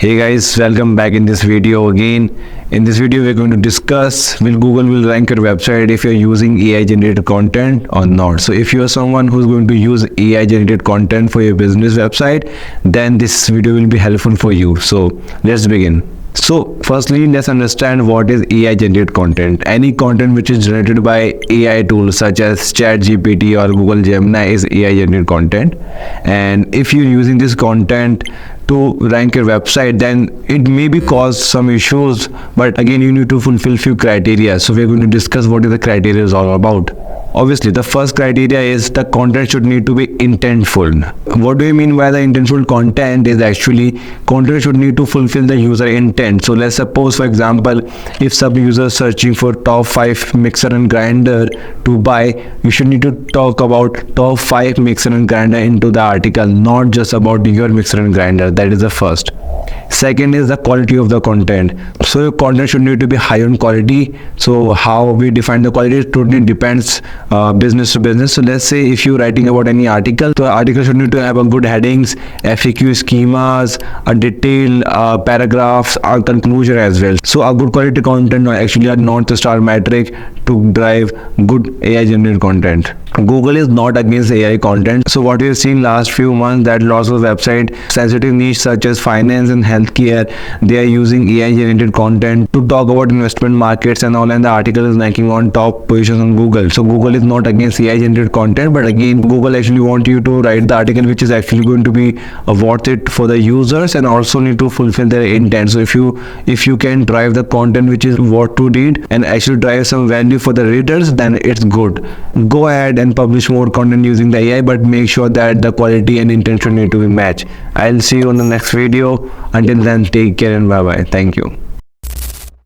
Hey guys, welcome back in this video again. In this video, we're going to discuss will Google will rank your website if you're using AI generated content or not. So if you're someone who's going to use AI generated content for your business website, then this video will be helpful for you. So let's begin. So firstly, let's understand what is AI generated content. Any content which is generated by AI tools such as ChatGPT or Google Gemini is AI generated content. And if you're using this content to rank your website, then it may be cause some issues, but again you need to fulfill few criteria. So we're going to discuss what is the criteria is all about. Obviously, the first criteria is the content should need to be intentful. What do you mean by the intentful content? Is actually content should need to fulfill the user intent. So let's suppose, for example, if some user is searching for top 5 mixer and grinder to buy, you should need to talk about top 5 mixer and grinder into the article, not just about your mixer and grinder. That is the first. Second is the quality of the content. So your content should need to be high on quality. So how we define the quality totally depends business to business. So let's say if you're writing about any article, the article should need to have a good headings, FAQ schemas, a detailed paragraphs, a conclusion as well. So a good quality content actually a North Star metric to drive good AI generated content. Google is not against AI content. So what we have seen last few months that lots of website sensitive niche such as finance and healthcare, they are using AI generated content to talk about investment markets and all, and the article is ranking on top positions on Google. So Google is not against AI generated content, but again Google actually want you to write the article which is actually going to be worth it for the users and also need to fulfill their intent. So if you can drive the content which is worth to read and actually drive some value for the readers, then it's good. Go ahead and publish more content using the AI, but make sure that the quality and intention need to be matched. I'll see you on the next video. Until then, take care and bye bye. Thank you.